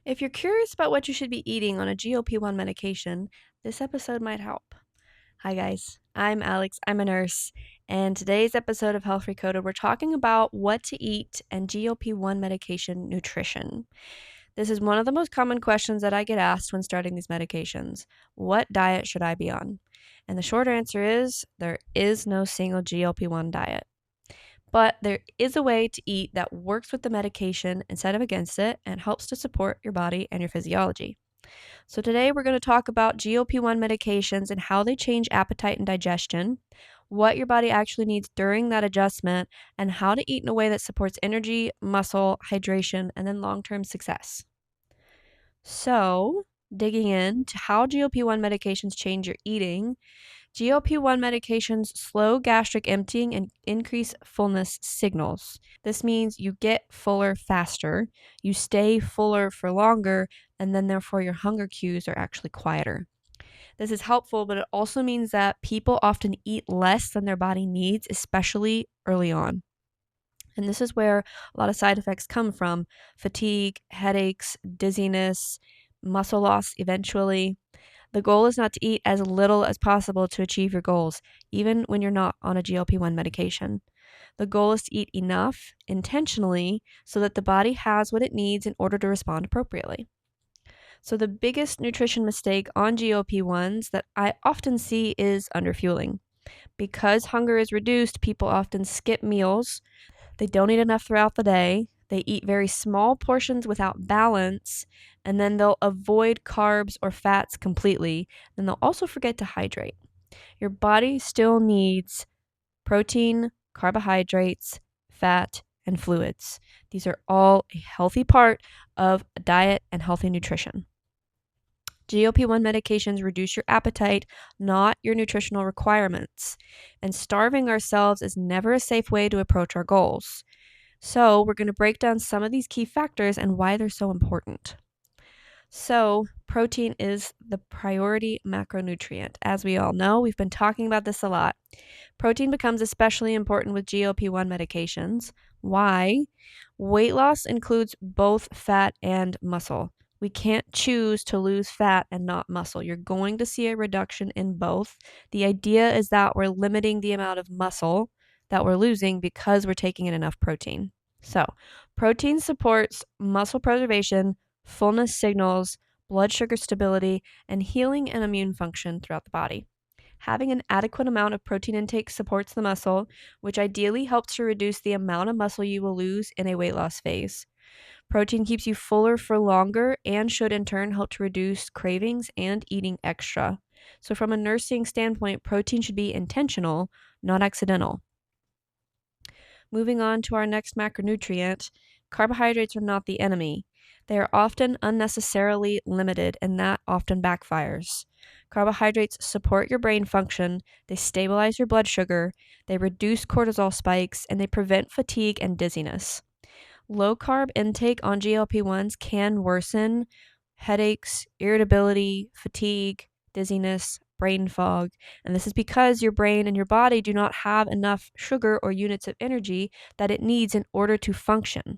If you're curious about what you should be eating on a GLP-1 medication, this episode might help. Hi guys, I'm Alex, I'm a nurse, and today's episode of Health Recoded, we're talking about what to eat and GLP-1 medication nutrition. This is one of the most common questions that I get asked when starting these medications. What diet should I be on? And the short answer is there is no single GLP-1 diet. But there is a way to eat that works with the medication instead of against it and helps to support your body and your physiology. So today we're going to talk about GLP-1 medications and how they change appetite and digestion, what your body actually needs during that adjustment, and how to eat in a way that supports energy, muscle, hydration, and then long-term success. So, digging into how GLP-1 medications change your eating, GLP-1 medications slow gastric emptying and increase fullness signals. This means you get fuller faster, you stay fuller for longer, and then therefore your hunger cues are actually quieter. This is helpful, but it also means that people often eat less than their body needs, especially early on. And this is where a lot of side effects come from: fatigue, headaches, dizziness, muscle loss eventually. The goal is not to eat as little as possible to achieve your goals, even when you're not on a GLP-1 medication. The goal is to eat enough intentionally so that the body has what it needs in order to respond appropriately. So, the biggest nutrition mistake on GLP-1s that I often see is underfueling. Because hunger is reduced, people often skip meals. They don't eat enough throughout the day. They eat very small portions without balance, and then they'll avoid carbs or fats completely. Then they'll also forget to hydrate. Your body still needs protein, carbohydrates, fat, and fluids. These are all a healthy part of a diet and healthy nutrition. GLP-1 medications reduce your appetite, not your nutritional requirements. And starving ourselves is never a safe way to approach our goals. So, we're going to break down some of these key factors and why they're so important. So, protein is the priority macronutrient. As we all know, we've been talking about this a lot. Protein becomes especially important with GLP-1 medications. Why? Weight loss includes both fat and muscle. We can't choose to lose fat and not muscle. You're going to see a reduction in both. The idea is that we're limiting the amount of muscle that we're losing because we're taking in enough protein. So, protein supports muscle preservation, fullness signals, blood sugar stability, and healing and immune function throughout the body. Having an adequate amount of protein intake supports the muscle, which ideally helps to reduce the amount of muscle you will lose in a weight loss phase. Protein keeps you fuller for longer and should in turn help to reduce cravings and eating extra. So, from a nursing standpoint, protein should be intentional, not accidental. Moving on to our next macronutrient, carbohydrates are not the enemy. They are often unnecessarily limited, and that often backfires. Carbohydrates support your brain function, they stabilize your blood sugar, they reduce cortisol spikes, and they prevent fatigue and dizziness. Low carb intake on GLP-1s can worsen headaches, irritability, fatigue, dizziness, brain fog, and this is because your brain and your body do not have enough sugar or units of energy that it needs in order to function.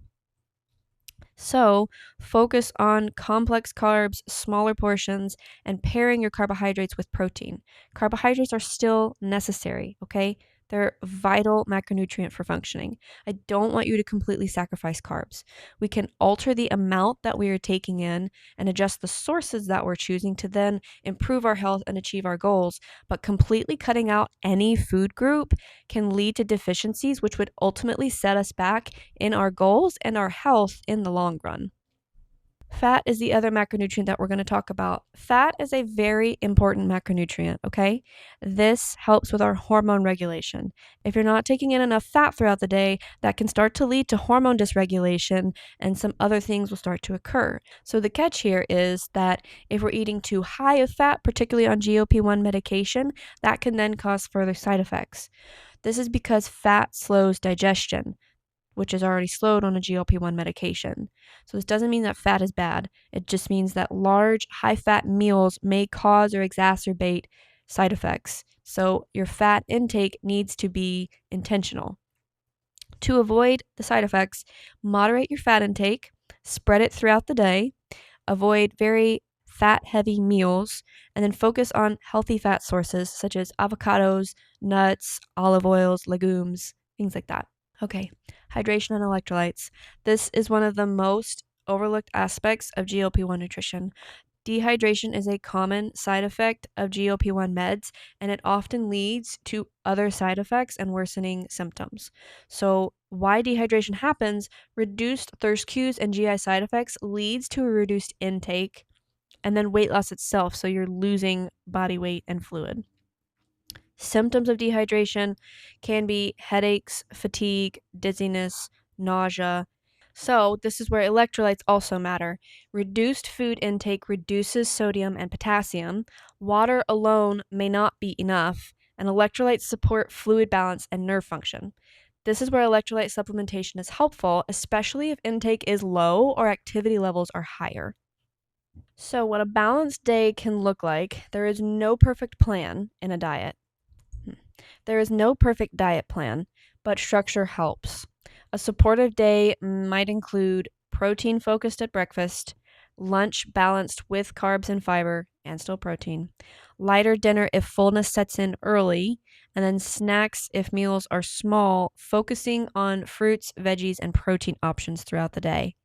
So, focus on complex carbs, smaller portions, and pairing your carbohydrates with protein. Carbohydrates are still necessary, okay? They're a vital macronutrient for functioning. I don't want you to completely sacrifice carbs. We can alter the amount that we are taking in and adjust the sources that we're choosing to then improve our health and achieve our goals, but completely cutting out any food group can lead to deficiencies, which would ultimately set us back in our goals and our health in the long run. Fat is the other macronutrient that we're going to talk about. Fat is a very important macronutrient, okay? This helps with our hormone regulation. If you're not taking in enough fat throughout the day, that can start to lead to hormone dysregulation and some other things will start to occur. So the catch here is that if we're eating too high of fat, particularly on GLP-1 medication, that can then cause further side effects. This is because fat slows digestion, which is already slowed on a GLP-1 medication. So this doesn't mean that fat is bad. It just means that large, high-fat meals may cause or exacerbate side effects. So your fat intake needs to be intentional. To avoid the side effects, moderate your fat intake, spread it throughout the day, Avoid very fat-heavy meals, and then focus on healthy fat sources such as avocados, nuts, olive oils, legumes, things like that. Okay, hydration and electrolytes. This is one of the most overlooked aspects of GLP-1 nutrition. Dehydration is a common side effect of GLP-1 meds, and it often leads to other side effects and worsening symptoms. So, why dehydration happens, reduced thirst cues and GI side effects leads to a reduced intake, and then weight loss itself, so you're losing body weight and fluid. Symptoms of dehydration can be headaches, fatigue, dizziness, nausea. So, this is where electrolytes also matter. Reduced food intake reduces sodium and potassium. Water alone may not be enough, and electrolytes support fluid balance and nerve function. This is where electrolyte supplementation is helpful, especially if intake is low or activity levels are higher. So, what a balanced day can look like, there is no perfect plan in a diet. There is no perfect diet plan, but structure helps. A supportive day might include protein focused at breakfast, lunch balanced with carbs and fiber, and still protein, lighter dinner if fullness sets in early, and then snacks if meals are small, focusing on fruits, veggies, and protein options throughout the day.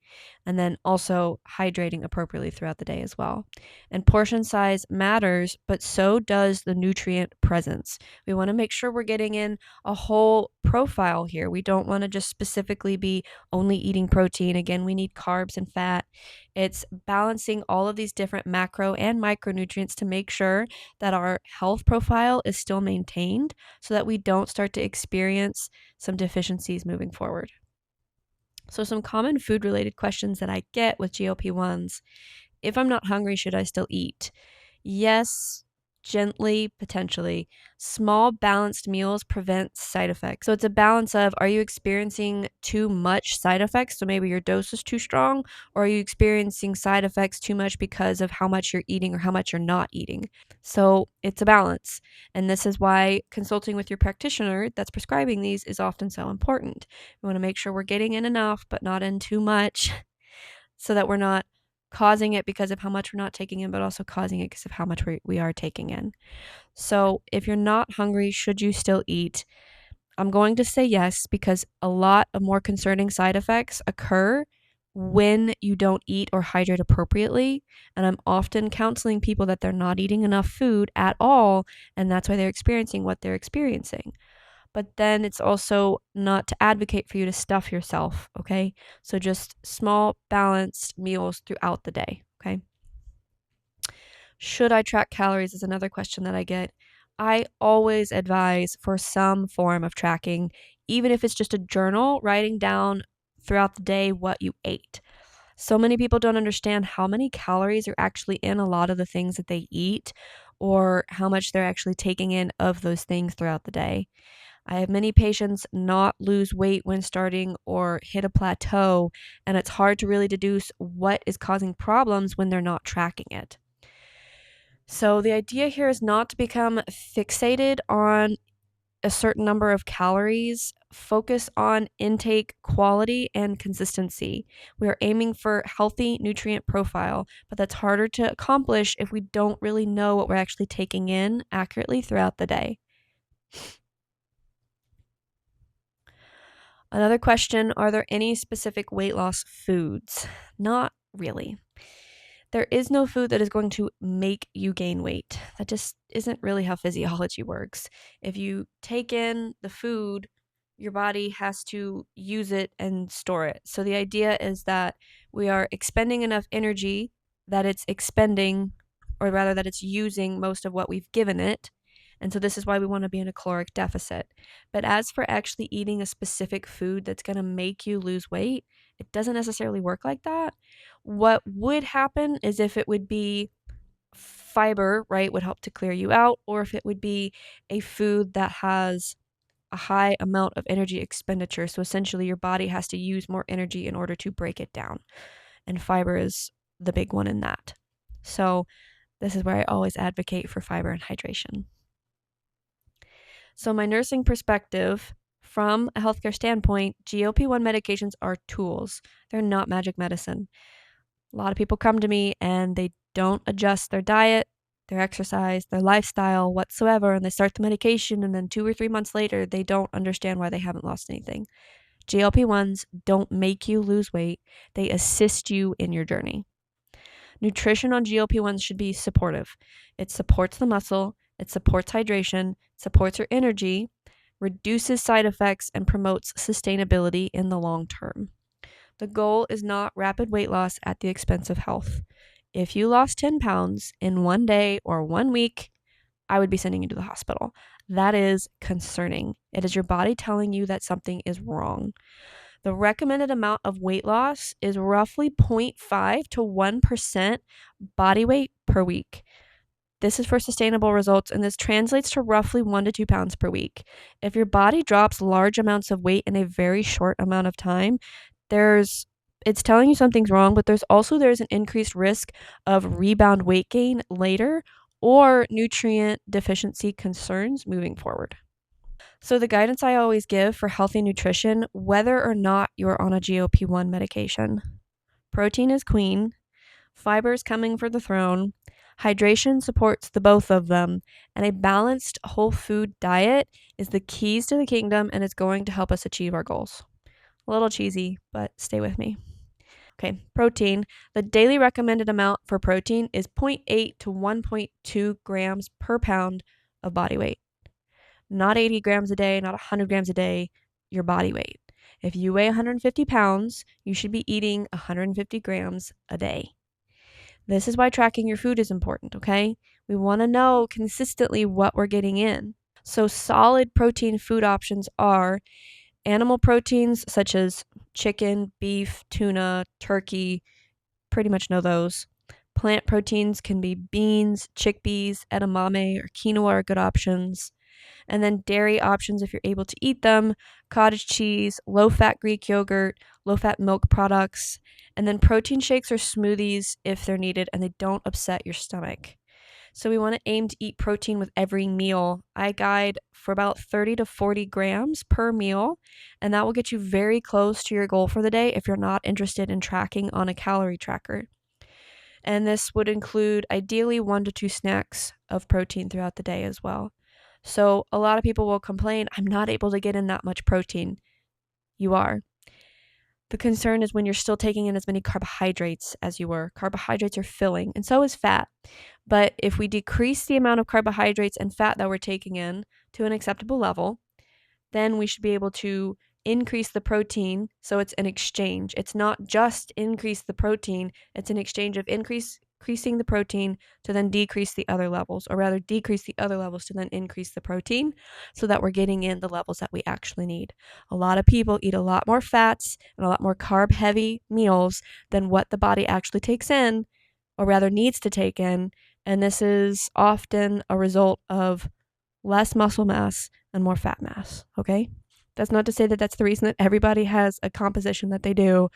And then also hydrating appropriately throughout the day as well. And portion size matters, but so does the nutrient presence. We want to make sure we're getting in a whole profile here. We don't want to just specifically be only eating protein. Again, we need carbs and fat. It's balancing all of these different macro and micronutrients to make sure that our health profile is still maintained so that we don't start to experience some deficiencies moving forward. So, some common food related questions that I get with GLP-1s: if I'm not hungry, should I still eat? Yes, gently, potentially. Small, balanced meals prevent side effects. So, it's a balance of, are you experiencing too much side effects? So, maybe your dose is too strong, or are you experiencing side effects too much because of how much you're eating or how much you're not eating? So, it's a balance. And this is why consulting with your practitioner that's prescribing these is often so important. We want to make sure we're getting in enough, but not in too much, so that we're not causing it because of how much we're not taking in, but also causing it because of how much we are taking in. So, if you're not hungry, should you still eat? I'm going to say yes, because a lot of more concerning side effects occur when you don't eat or hydrate appropriately. And I'm often counseling people that they're not eating enough food at all, and that's why they're experiencing what they're experiencing. But then it's also not to advocate for you to stuff yourself, okay? So just small, balanced meals throughout the day, okay? Should I track calories is another question that I get. I always advise for some form of tracking, even if it's just a journal, writing down throughout the day what you ate. So many people don't understand how many calories are actually in a lot of the things that they eat, or how much they're actually taking in of those things throughout the day. I have many patients not lose weight when starting or hit a plateau, and it's hard to really deduce what is causing problems when they're not tracking it. So the idea here is not to become fixated on a certain number of calories. Focus on intake quality and consistency. We are aiming for healthy nutrient profile, but that's harder to accomplish if we don't really know what we're actually taking in accurately throughout the day. Another question: are there any specific weight loss foods? Not really. There is no food that is going to make you gain weight. That just isn't really how physiology works. If you take in the food, your body has to use it and store it. So the idea is that we are expending enough energy that it's expending, or rather that it's using most of what we've given it. And so this is why we want to be in a caloric deficit. But as for actually eating a specific food that's going to make you lose weight, it doesn't necessarily work like that. What would happen is if it would be fiber, right, would help to clear you out, or if it would be a food that has a high amount of energy expenditure. So essentially your body has to use more energy in order to break it down. And fiber is the big one in that. So this is where I always advocate for fiber and hydration. So my nursing perspective, from a healthcare standpoint, GLP-1 medications are tools. They're not magic medicine. A lot of people come to me and they don't adjust their diet, their exercise, their lifestyle whatsoever, and they start the medication, and then 2 or 3 months later, they don't understand why they haven't lost anything. GLP-1s don't make you lose weight. They assist you in your journey. Nutrition on GLP-1s should be supportive. It supports the muscle, it supports hydration, supports your energy, reduces side effects, and promotes sustainability in the long term. The goal is not rapid weight loss at the expense of health. If you lost 10 pounds in one day or 1 week, I would be sending you to the hospital. That is concerning. It is your body telling you that something is wrong. The recommended amount of weight loss is roughly 0.5 to 1% body weight per week. This is for sustainable results, and this translates to roughly 1 to 2 pounds per week. If your body drops large amounts of weight in a very short amount of time, it's telling you something's wrong, but there's an increased risk of rebound weight gain later or nutrient deficiency concerns moving forward. So the guidance I always give for healthy nutrition, whether or not you're on a GLP-1 medication: protein is queen, fiber is coming for the throne, hydration supports the both of them, and a balanced whole food diet is the keys to the kingdom, and it's going to help us achieve our goals. A little cheesy, but stay with me. Okay, protein. The daily recommended amount for protein is 0.8 to 1.2 grams per pound of body weight. Not 80 grams a day, not 100 grams a day, your body weight. If you weigh 150 pounds, you should be eating 150 grams a day. This is why tracking your food is important, okay? We want to know consistently what we're getting in. So solid protein food options are animal proteins such as chicken, beef, tuna, turkey, pretty much know those. Plant proteins can be beans, chickpeas, edamame, or quinoa are good options. And then dairy options, if you're able to eat them: cottage cheese, low-fat Greek yogurt, low-fat milk products. And then protein shakes or smoothies if they're needed and they don't upset your stomach. So we want to aim to eat protein with every meal. I guide for about 30 to 40 grams per meal, and that will get you very close to your goal for the day if you're not interested in tracking on a calorie tracker. And this would include ideally 1 to 2 snacks of protein throughout the day as well. So a lot of people will complain, I'm not able to get in that much protein. You are. The concern is when you're still taking in as many carbohydrates as you were. Carbohydrates are filling, and so is fat. But if we decrease the amount of carbohydrates and fat that we're taking in to an acceptable level, then we should be able to increase the protein. So it's an exchange. It's not just increase the protein, it's an exchange of increasing the protein to then decrease the other levels, or rather decrease the other levels to then increase the protein, so that we're getting in the levels that we actually need. A lot of people eat a lot more fats and a lot more carb heavy meals than what the body actually takes in, or rather needs to take in, and this is often a result of less muscle mass and more fat mass, okay? That's not to say that that's the reason that everybody has a composition that they do,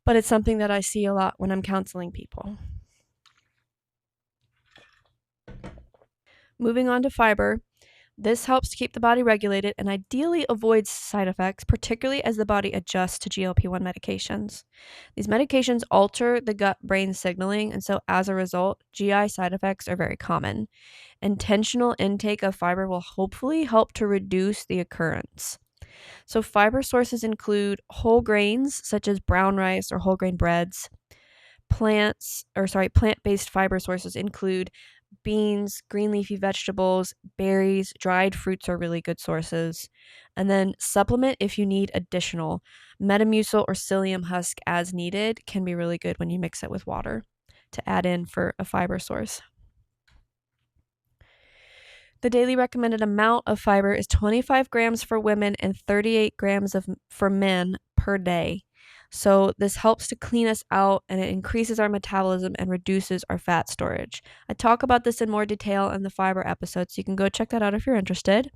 but it's something that I see a lot when I'm counseling people. Moving on to fiber, this helps to keep the body regulated and ideally avoids side effects, particularly as the body adjusts to GLP-1 medications. These medications alter the gut-brain signaling, and so as a result, GI side effects are very common. Intentional intake of fiber will hopefully help to reduce the occurrence. So fiber sources include whole grains such as brown rice or whole grain breads. Plant-based fiber sources include beans, green leafy vegetables, berries, dried fruits are really good sources. And then supplement if you need additional. Metamucil or psyllium husk as needed can be really good when you mix it with water to add in for a fiber source. The daily recommended amount of fiber is 25 grams for women and 38 grams for men per day. So this helps to clean us out, and it increases our metabolism and reduces our fat storage. I talk about this in more detail in the fiber episode, so you can go check that out if you're interested.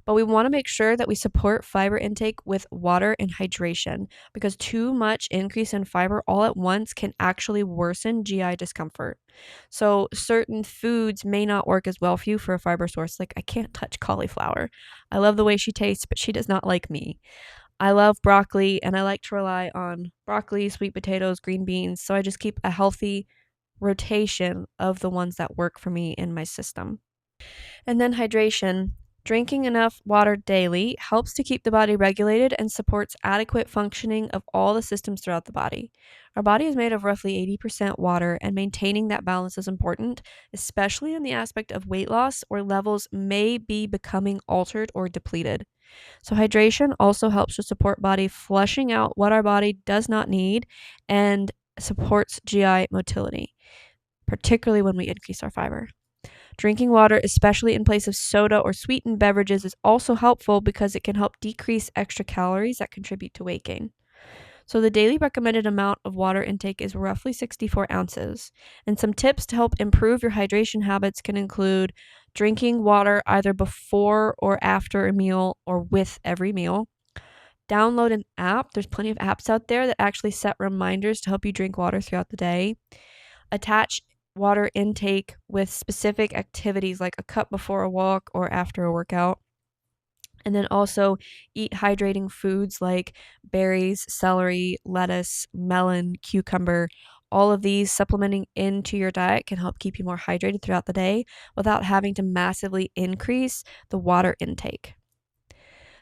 But we want to make sure that we support fiber intake with water and hydration, because too much increase in fiber all at once can actually worsen GI discomfort. So certain foods may not work as well for you for a fiber source. Like, I can't touch cauliflower. I love the way she tastes, but she does not like me. I love broccoli and I like to rely on broccoli, sweet potatoes, green beans. So I just keep a healthy rotation of the ones that work for me in my system. And then hydration. Drinking enough water daily helps to keep the body regulated and supports adequate functioning of all the systems throughout the body. Our body is made of roughly 80% water, and maintaining that balance is important, especially in the aspect of weight loss where levels may be becoming altered or depleted. So, hydration also helps to support body flushing out what our body does not need and supports GI motility, particularly when we increase our fiber. Drinking water, especially in place of soda or sweetened beverages, is also helpful because it can help decrease extra calories that contribute to weight gain. So, the daily recommended amount of water intake is roughly 64 ounces. And some tips to help improve your hydration habits can include drinking water either before or after a meal or with every meal. Download an app. There's plenty of apps out there that actually set reminders to help you drink water throughout the day. Attach water intake with specific activities like a cup before a walk or after a workout. And then also eat hydrating foods like berries, celery, lettuce, melon, cucumber. All of these supplementing into your diet can help keep you more hydrated throughout the day without having to massively increase the water intake.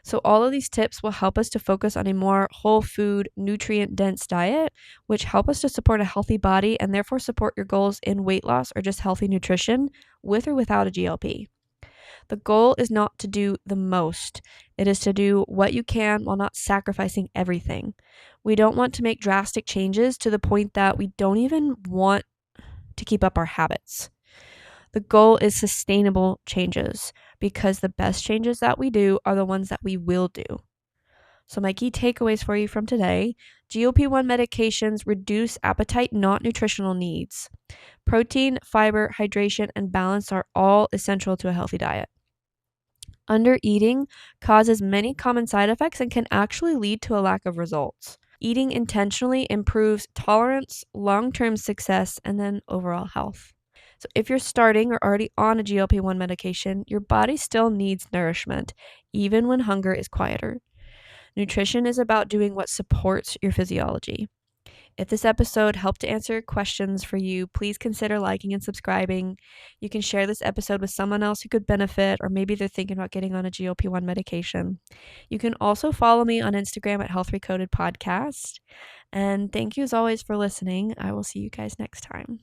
So, all of these tips will help us to focus on a more whole food, nutrient dense diet, which help us to support a healthy body and therefore support your goals in weight loss or just healthy nutrition with or without a GLP. The goal is not to do the most, it is to do what you can while not sacrificing everything. We don't want to make drastic changes to the point that we don't even want to keep up our habits. The goal is sustainable changes because the best changes that we do are the ones that we will do. So, my key takeaways for you from today: GLP-1 medications reduce appetite, not nutritional needs. Protein, fiber, hydration, and balance are all essential to a healthy diet. Undereating causes many common side effects and can actually lead to a lack of results. Eating intentionally improves tolerance, long-term success, and then overall health. So, if you're starting or already on a GLP-1 medication, your body still needs nourishment, even when hunger is quieter. Nutrition is about doing what supports your physiology. If this episode helped to answer questions for you, please consider liking and subscribing. You can share this episode with someone else who could benefit, or maybe they're thinking about getting on a GLP-1 medication. You can also follow me on Instagram at Health Recoded Podcast. And thank you as always for listening. I will see you guys next time.